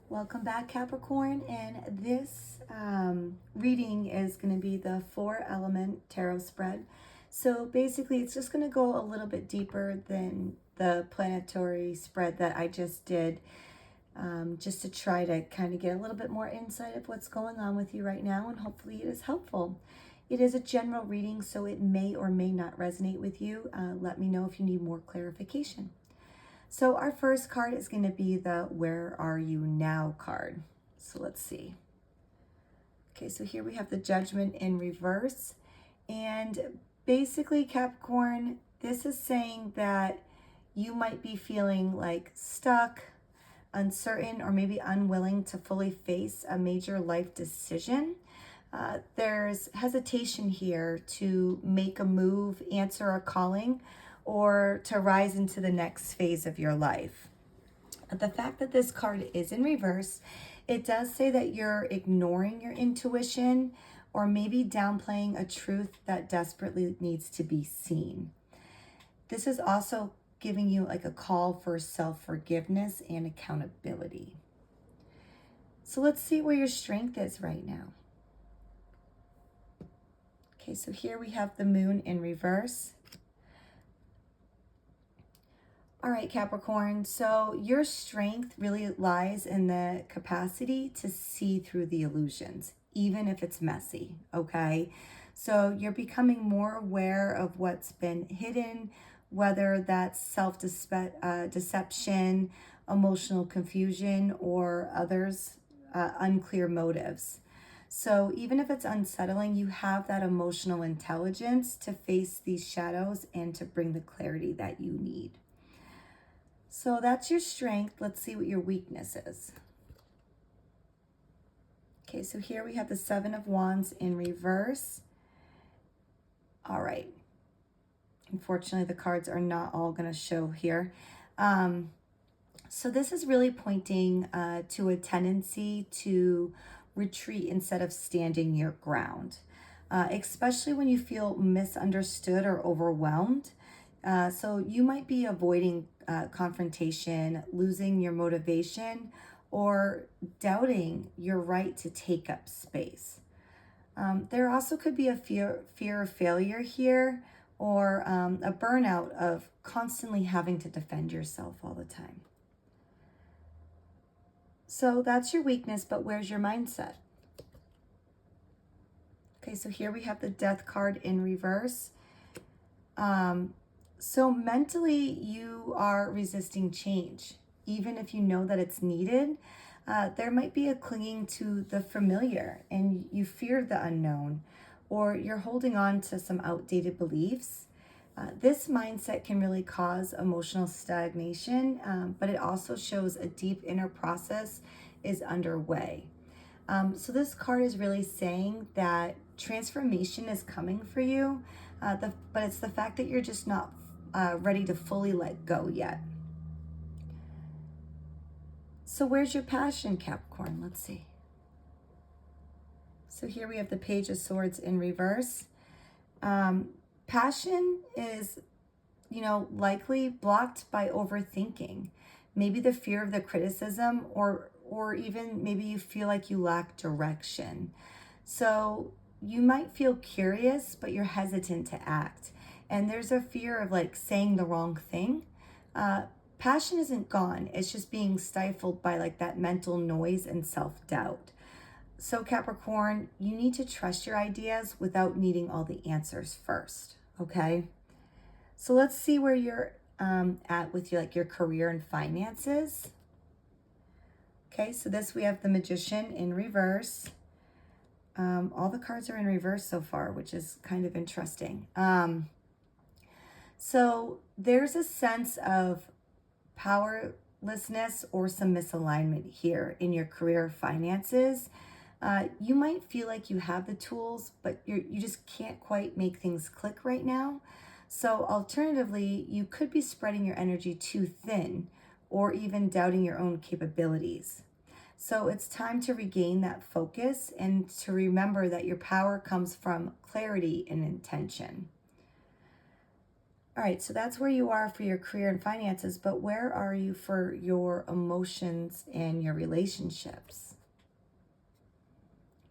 Welcome back, Capricorn, and this reading is going to be the 4-element tarot spread. So basically, it's just going to go a little bit deeper than the planetary spread that I just did, just to try to kind of get a little bit more insight of what's going on with you right now, and hopefully it is helpful. It is a general reading, so it may or may not resonate with you. Let me know if you need more clarification. So our first card is going to be the Where Are You Now card. So let's see. Okay, so here we have the Judgment in reverse. And basically, Capricorn, this is saying that you might be feeling like stuck, uncertain, or maybe unwilling to fully face a major life decision. There's hesitation here to make a move, answer a calling, or to rise into the next phase of your life. The fact that this card is in reverse, it does say that you're ignoring your intuition or maybe downplaying a truth that desperately needs to be seen. This is also giving you like a call for self-forgiveness and accountability. So let's see where your strength is right now. Okay, so here we have the Moon in reverse. All right, Capricorn, so your strength really lies in the capacity to see through the illusions, even if it's messy, okay? So you're becoming more aware of what's been hidden, whether that's self-deception, emotional confusion, or others' unclear motives. So even if it's unsettling, you have that emotional intelligence to face these shadows and to bring the clarity that you need. So that's your strength. Let's see what your weakness is. Okay, so here we have the Seven of Wands in reverse. All right. Unfortunately, the cards are not all going to show here. So this is really pointing to a tendency to retreat instead of standing your ground, especially when you feel misunderstood or overwhelmed. So you might be avoiding confrontation, losing your motivation, or doubting your right to take up space. There also could be a fear of failure here, or a burnout of constantly having to defend yourself all the time. So that's your weakness, but where's your mindset? Okay, so here we have the Death card in reverse. So mentally, you are resisting change, even if you know that it's needed. There might be a clinging to the familiar, and you fear the unknown, or you're holding on to some outdated beliefs. This mindset can really cause emotional stagnation, but it also shows a deep inner process is underway. So this card is really saying that transformation is coming for you, but it's the fact that you're just not ready to fully let go yet. So where's your passion, Capricorn? Let's see. So here we have the Page of Swords in reverse. Passion is, likely blocked by overthinking. Maybe the fear of the criticism, or even maybe you feel like you lack direction. So you might feel curious, but you're hesitant to act. And there's a fear of like saying the wrong thing. Passion isn't gone. It's just being stifled by like that mental noise and self-doubt. So Capricorn, you need to trust your ideas without needing all the answers first, okay? So let's see where you're at with your career and finances. Okay, so this we have the Magician in reverse. All the cards are in reverse so far, which is kind of interesting. So there's a sense of powerlessness or some misalignment here in your career or finances. You might feel like you have the tools, but you just can't quite make things click right now. So alternatively, you could be spreading your energy too thin or even doubting your own capabilities. So it's time to regain that focus and to remember that your power comes from clarity and intention. All right, so that's where you are for your career and finances, but where are you for your emotions and your relationships?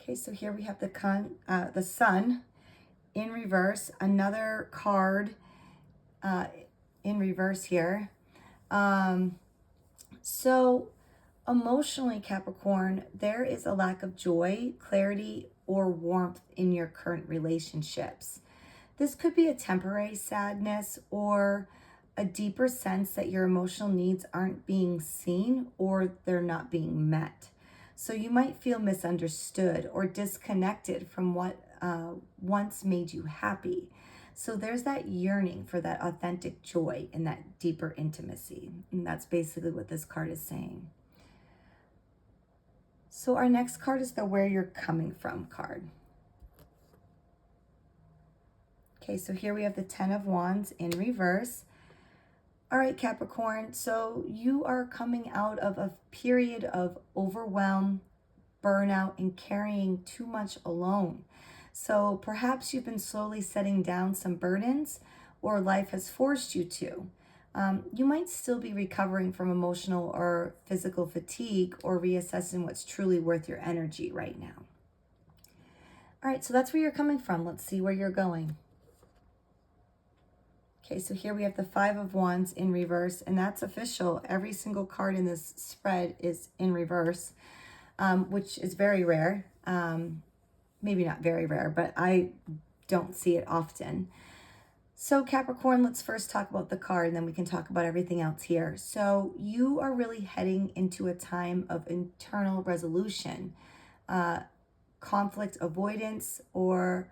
Okay, so here we have the sun in reverse, another card uh, in reverse here. So emotionally, Capricorn, there is a lack of joy, clarity, or warmth in your current relationships. This could be a temporary sadness or a deeper sense that your emotional needs aren't being seen or they're not being met. So you might feel misunderstood or disconnected from what once made you happy. So there's that yearning for that authentic joy and that deeper intimacy. And that's basically what this card is saying. So our next card is the where you're coming from card. Okay, so here we have the 10 of Wands in reverse. All right, Capricorn, so you are coming out of a period of overwhelm, burnout, and carrying too much alone. So perhaps you've been slowly setting down some burdens or life has forced you to. You might still be recovering from emotional or physical fatigue or reassessing what's truly worth your energy right now. All right, so that's where you're coming from. Let's see where you're going. Okay, so here we have the 5 of Wands in reverse, and that's official. Every single card in this spread is in reverse, which is very rare. Maybe not very rare, but I don't see it often. So Capricorn, let's first talk about the card, and then we can talk about everything else here. So you are really heading into a time of internal resolution, conflict avoidance, or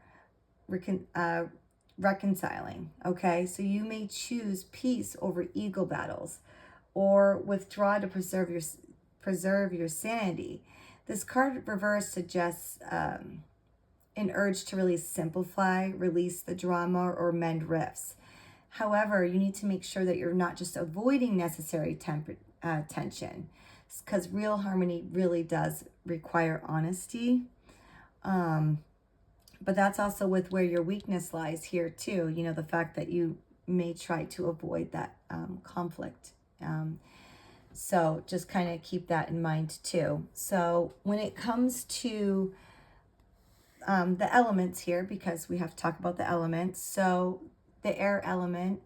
reconciling. Okay, so you may choose peace over ego battles or withdraw to preserve your sanity. This card reverse suggests an urge to really simplify, release the drama, or mend rifts. However, you need to make sure that you're not just avoiding necessary tension, because real harmony really does require honesty. But that's also with where your weakness lies here too. You know, the fact that you may try to avoid that conflict. So just kind of keep that in mind too. So when it comes to the elements here, because we have to talk about the elements. So the air element,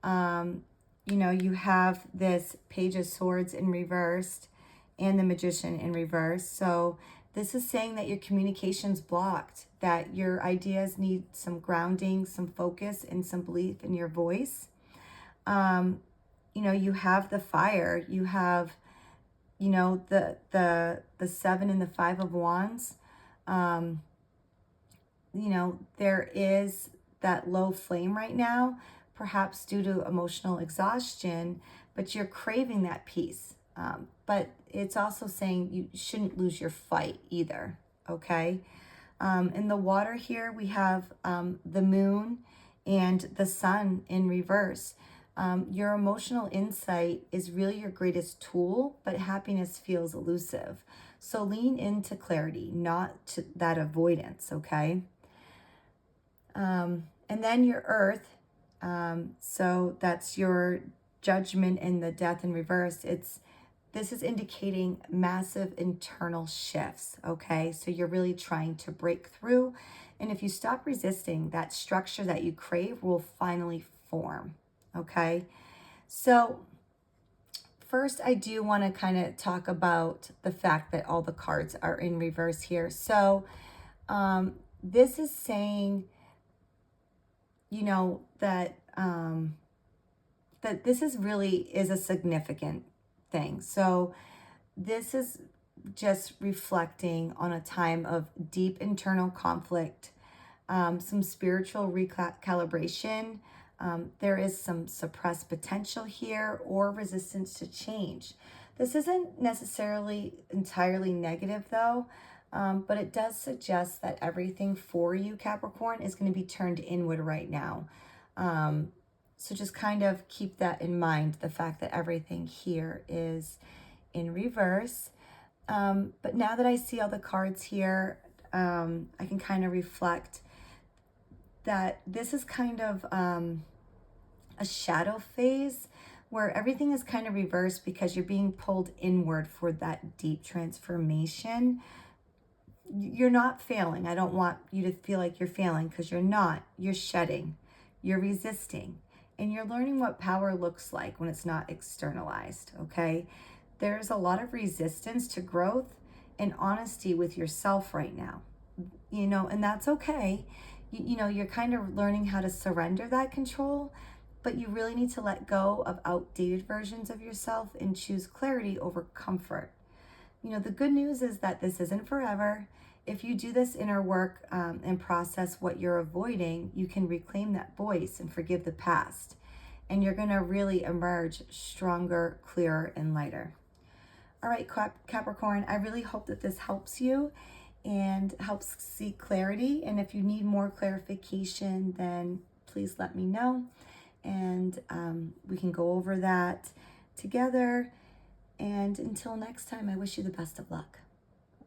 you know, you have this Page of Swords in reversed and the Magician in reverse. So this is saying that your communication's blocked, that your ideas need some grounding, some focus, and some belief in your voice. You know, you have the fire, you have, you know, the 7 and the 5 of Wands. You know, there is that low flame right now, perhaps due to emotional exhaustion, but you're craving that peace. But it's also saying you shouldn't lose your fight either, okay? In the water here, we have the moon and the sun in reverse. Your emotional insight is really your greatest tool, but happiness feels elusive. So lean into clarity, not to that avoidance, okay? And then your earth, so that's your judgment and the death in reverse. This is indicating massive internal shifts, okay? So you're really trying to break through. And if you stop resisting, that structure that you crave will finally form, okay? So first, I do want to kind of talk about the fact that all the cards are in reverse here. So this is saying, you know, that that this is a significant thing. So this is just reflecting on a time of deep internal conflict, some spiritual recalibration. There is some suppressed potential here or resistance to change. This isn't necessarily entirely negative though, but it does suggest that everything for you, Capricorn, is going to be turned inward right now. So just kind of keep that in mind, the fact that everything here is in reverse. But now that I see all the cards here, I can kind of reflect that this is kind of a shadow phase where everything is kind of reversed because you're being pulled inward for that deep transformation. You're not failing. I don't want you to feel like you're failing, because you're not. You're shedding, you're resisting, and you're learning what power looks like when it's not externalized, okay? There's a lot of resistance to growth and honesty with yourself right now, and that's okay. You're kind of learning how to surrender that control, but you really need to let go of outdated versions of yourself and choose clarity over comfort. The good news is that this isn't forever. If you do this inner work and process what you're avoiding, you can reclaim that voice and forgive the past. And you're going to really emerge stronger, clearer, and lighter. All right, Capricorn, I really hope that this helps you and helps see clarity. And if you need more clarification, then please let me know. And we can go over that together. And until next time, I wish you the best of luck.